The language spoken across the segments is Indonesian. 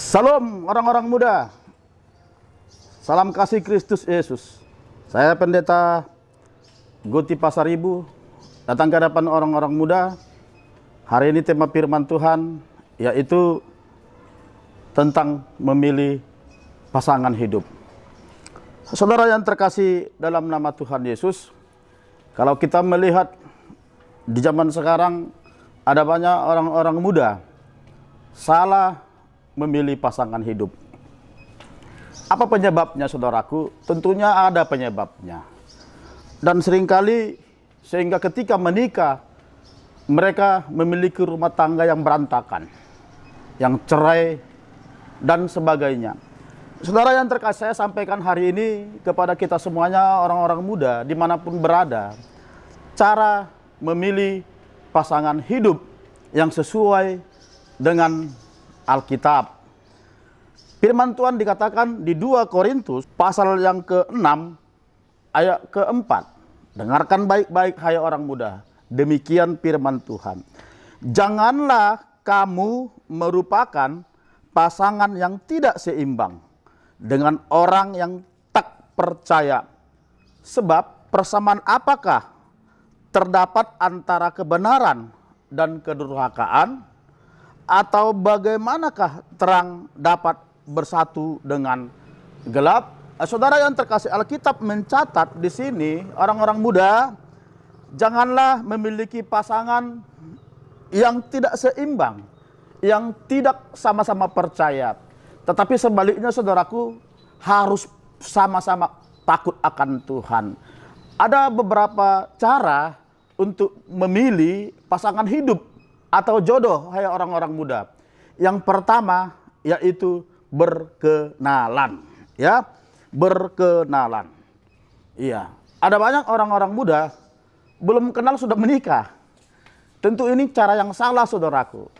Salam orang-orang muda. Salam kasih Kristus Yesus. Saya Pendeta Guti Pasaribu, datang ke hadapan orang-orang muda. Hari ini tema firman Tuhan yaitu tentang memilih pasangan hidup. Saudara yang terkasih dalam nama Tuhan Yesus, kalau kita melihat di zaman sekarang ada banyak orang-orang muda salah memilih pasangan hidup. Apa penyebabnya, saudaraku? Tentunya ada penyebabnya. Dan seringkali sehingga ketika menikah mereka memiliki rumah tangga yang berantakan, yang cerai dan sebagainya. Saudara yang terkasih, saya sampaikan hari ini kepada kita semuanya, orang-orang muda dimanapun berada, cara memilih pasangan hidup yang sesuai dengan Alkitab. Firman Tuhan dikatakan di 2 Korintus pasal yang ke-6 ayat ke-4. Dengarkan baik-baik hai orang muda. Demikian firman Tuhan. Janganlah kamu merupakan pasangan yang tidak seimbang dengan orang yang tak percaya. Sebab persamaan apakah terdapat antara kebenaran dan kedurhakaan? Atau bagaimanakah terang dapat bersatu dengan gelap? Saudara yang terkasih, Alkitab mencatat di sini orang-orang muda janganlah memiliki pasangan yang tidak seimbang, yang tidak sama-sama percaya. Tetapi sebaliknya, saudaraku, harus sama-sama takut akan Tuhan. Ada beberapa cara untuk memilih pasangan hidup atau jodoh, hai orang-orang muda. Yang pertama yaitu berkenalan, ya, berkenalan. Iya, ada banyak orang-orang muda belum kenal sudah menikah. Tentu ini cara yang salah, saudaraku.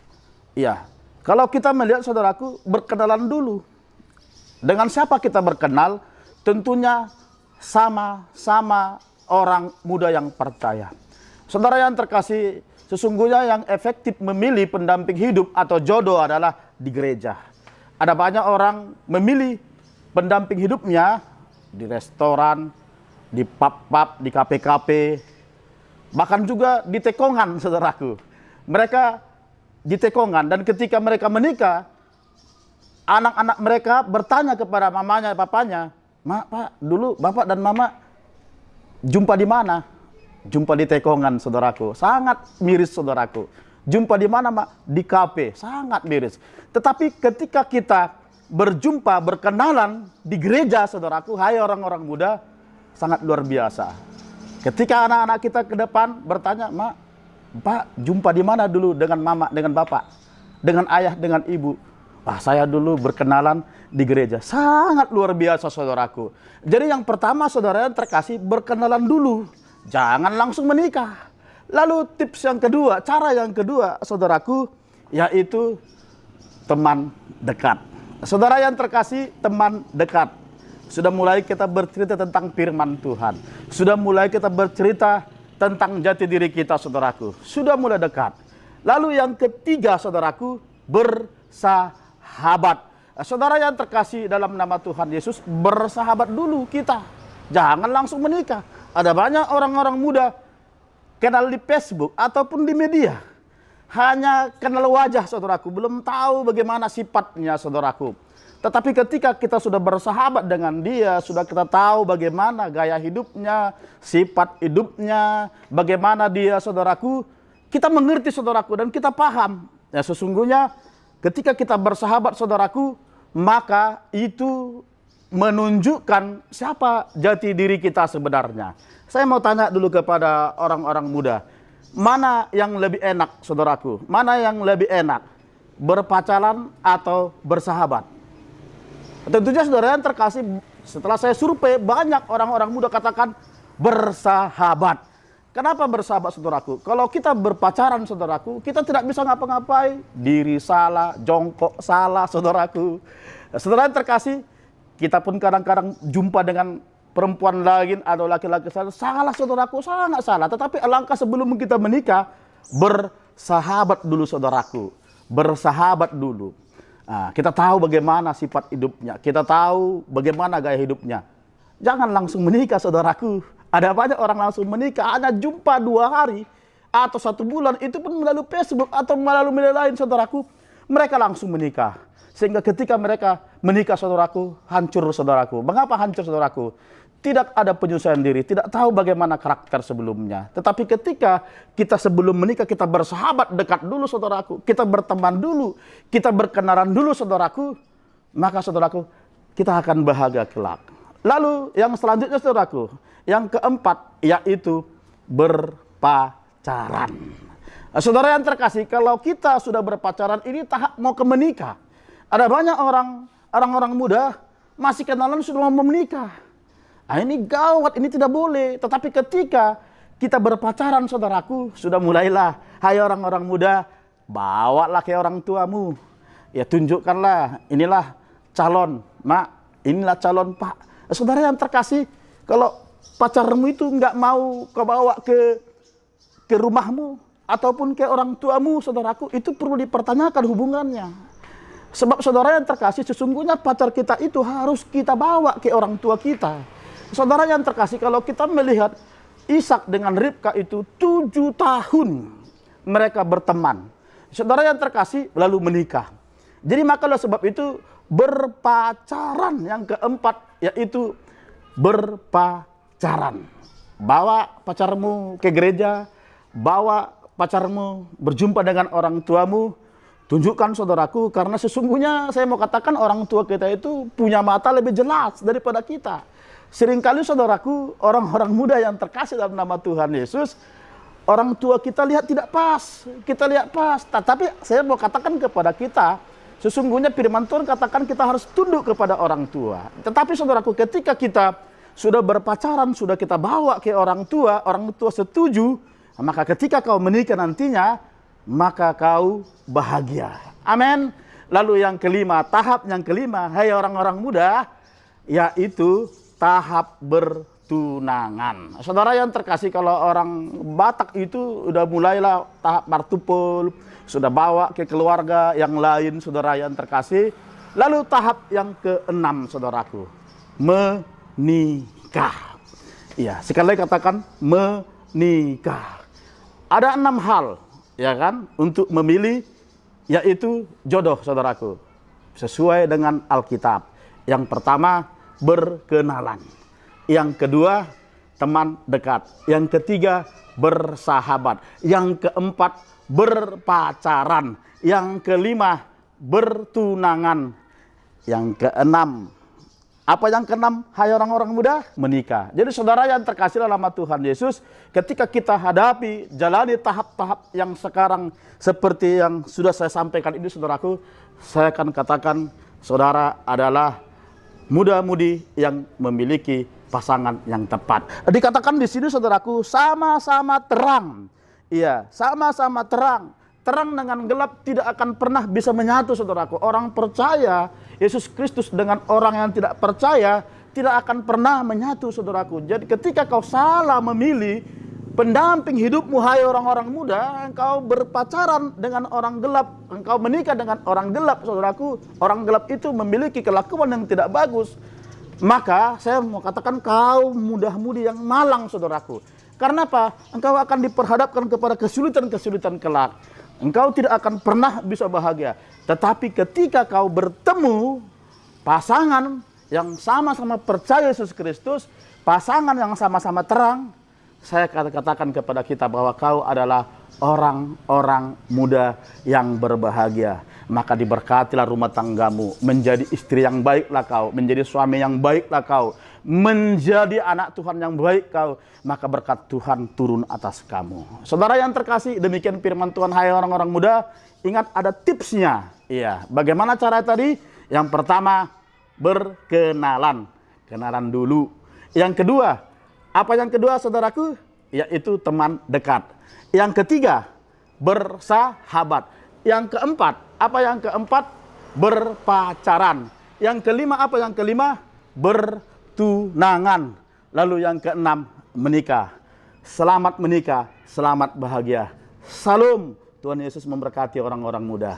Iya, kalau kita melihat, saudaraku, berkenalan dulu. Dengan siapa kita berkenal? Tentunya sama-sama orang muda yang percaya. Saudara yang terkasih, sesungguhnya yang efektif memilih pendamping hidup atau jodoh adalah di gereja. Ada banyak orang memilih pendamping hidupnya di restoran, di pub-pub, di kafe-kafe, bahkan juga di tekongan, saudaraku. Mereka di tekongan, dan ketika mereka menikah, anak-anak mereka bertanya kepada mamanya, papanya, Pak, dulu bapak dan mama jumpa di mana? Jumpa di tekongan, saudaraku. Sangat miris, saudaraku. Jumpa di mana, Mak? Di kafe. Sangat miris. Tetapi ketika kita berjumpa, berkenalan di gereja, saudaraku, hai orang-orang muda, sangat luar biasa. Ketika anak-anak kita ke depan bertanya, Mak, Pak, jumpa di mana dulu dengan mama, dengan bapak, dengan ayah, dengan ibu? Wah, saya dulu berkenalan di gereja. Sangat luar biasa, saudaraku. Jadi yang pertama, saudara yang terkasih, berkenalan dulu. Jangan langsung menikah. Lalu tips yang kedua, cara yang kedua, saudaraku, yaitu teman dekat. Saudara yang terkasih, teman dekat. Sudah mulai kita bercerita tentang firman Tuhan. Sudah mulai kita bercerita tentang jati diri kita, saudaraku. Sudah mulai dekat. Lalu yang ketiga, saudaraku, bersahabat. Saudara yang terkasih dalam nama Tuhan Yesus, bersahabat dulu kita. Jangan langsung menikah. Ada banyak orang-orang muda kenal di Facebook ataupun di media. Hanya kenal wajah, saudaraku. Belum tahu bagaimana sifatnya, saudaraku. Tetapi ketika kita sudah bersahabat dengan dia, sudah kita tahu bagaimana gaya hidupnya, sifat hidupnya, bagaimana dia, saudaraku, kita mengerti, saudaraku, dan kita paham. Ya, sesungguhnya ketika kita bersahabat, saudaraku, maka itu menunjukkan siapa jati diri kita sebenarnya. Saya mau tanya dulu kepada orang-orang muda, mana yang lebih enak, saudaraku? Mana yang lebih enak, berpacaran atau bersahabat? Tentunya, saudara yang terkasih, setelah saya survei, banyak orang-orang muda katakan bersahabat. Kenapa bersahabat, saudaraku? Kalau kita berpacaran, saudaraku, kita tidak bisa ngapa-ngapain. Diri salah, jongkok salah, saudaraku. Saudara yang terkasih, kita pun kadang-kadang jumpa dengan perempuan lain atau laki-laki salah, saudaraku, sangat salah. Tetapi alangkah sebelum kita menikah, bersahabat dulu, saudaraku. Bersahabat dulu. Nah, kita tahu bagaimana sifat hidupnya, kita tahu bagaimana gaya hidupnya. Jangan langsung menikah, saudaraku. Ada banyak orang langsung menikah, hanya jumpa 2 hari atau 1 bulan, itu pun melalui Facebook atau melalui media lain, saudaraku. Mereka langsung menikah. Sehingga ketika mereka menikah, saudaraku, hancur, saudaraku. Mengapa hancur, saudaraku? Tidak ada penyesuaian diri, tidak tahu bagaimana karakter sebelumnya. Tetapi ketika kita sebelum menikah, kita bersahabat dekat dulu, saudaraku. Kita berteman dulu, kita berkenalan dulu, saudaraku. Maka, saudaraku, kita akan bahagia kelak. Lalu yang selanjutnya, saudaraku, yang keempat, yaitu berpacaran. Nah, saudara yang terkasih, kalau kita sudah berpacaran, ini tahap mau ke menikah. Ada banyak orang-orang muda masih kenalan sudah mau menikah. Nah, ini gawat, ini tidak boleh. Tetapi ketika kita berpacaran, saudaraku, sudah mulailah. Hai orang-orang muda, bawalah ke orang tuamu. Ya, tunjukkanlah, inilah calon mak, inilah calon pak. Saudara yang terkasih, kalau pacarmu itu nggak mau kau bawa ke rumahmu, ataupun ke orang tuamu, saudaraku, itu perlu dipertanyakan hubungannya. Sebab saudara yang terkasih, sesungguhnya pacar kita itu harus kita bawa ke orang tua kita. Saudara yang terkasih, kalau kita melihat Ishak dengan Ribka itu 7 tahun mereka berteman. Saudara yang terkasih, lalu menikah. Jadi maka sebab itu berpacaran yang keempat, yaitu berpacaran. Bawa pacarmu ke gereja, bawa pacarmu berjumpa dengan orang tuamu. Tunjukkan, saudaraku, karena sesungguhnya saya mau katakan orang tua kita itu punya mata lebih jelas daripada kita. Seringkali, saudaraku, orang-orang muda yang terkasih dalam nama Tuhan Yesus, orang tua kita lihat tidak pas, kita lihat pas. Tapi saya mau katakan kepada kita, sesungguhnya firman Tuhan katakan kita harus tunduk kepada orang tua. Tetapi, saudaraku, ketika kita sudah berpacaran, sudah kita bawa ke orang tua setuju, maka ketika kau menikah nantinya, maka kau bahagia. Amin. Lalu yang kelima, tahap yang kelima, hai orang-orang muda, yaitu tahap bertunangan. Saudara yang terkasih, kalau orang Batak itu udah mulailah tahap martupul, sudah bawa ke keluarga yang lain, saudara yang terkasih. Lalu tahap yang keenam, saudaraku, menikah. Iya, sekali lagi katakan menikah. Ada 6 hal, ya kan, untuk memilih, yaitu jodoh, saudaraku, sesuai dengan Alkitab. Yang pertama, berkenalan. Yang kedua, teman dekat. Yang ketiga, bersahabat. Yang keempat, berpacaran. Yang kelima, bertunangan. Yang keenam, apa yang keenam, hai orang-orang muda? Menikah. Jadi saudara yang terkasih dalam nama Tuhan Yesus, ketika kita hadapi, jalani tahap-tahap yang sekarang seperti yang sudah saya sampaikan ini, saudaraku, saya akan katakan saudara adalah muda-mudi yang memiliki pasangan yang tepat. Dikatakan di sini, saudaraku, sama-sama terang. Iya, sama-sama terang. Terang dengan gelap tidak akan pernah bisa menyatu, saudaraku. Orang percaya Yesus Kristus dengan orang yang tidak percaya tidak akan pernah menyatu, saudaraku. Jadi ketika kau salah memilih pendamping hidupmu, hai orang-orang muda, engkau berpacaran dengan orang gelap, engkau menikah dengan orang gelap, saudaraku. Orang gelap itu memiliki kelakuan yang tidak bagus. Maka saya mau katakan kau muda-mudi yang malang, saudaraku. Karena apa? Engkau akan diperhadapkan kepada kesulitan-kesulitan kelak. Engkau tidak akan pernah bisa bahagia. Tetapi ketika kau bertemu pasangan yang sama-sama percaya Yesus Kristus, pasangan yang sama-sama terang, saya katakan kepada kita bahwa kau adalah orang-orang muda yang berbahagia. Maka diberkatilah rumah tanggamu, menjadi istri yang baiklah kau, menjadi suami yang baiklah kau, menjadi anak Tuhan yang baik kau, maka berkat Tuhan turun atas kamu. Saudara yang terkasih, demikian firman Tuhan, hai orang-orang muda. Ingat, ada tipsnya. Iya, bagaimana cara tadi? Yang pertama, berkenalan. Kenalan dulu. Yang kedua, apa yang kedua, saudaraku? Yaitu teman dekat. Yang ketiga, bersahabat. Yang keempat, apa yang keempat? Berpacaran. Yang kelima, apa yang kelima? Bertunangan. Lalu yang keenam, menikah. Selamat menikah, selamat bahagia. Salam. Tuhan Yesus memberkati orang-orang muda.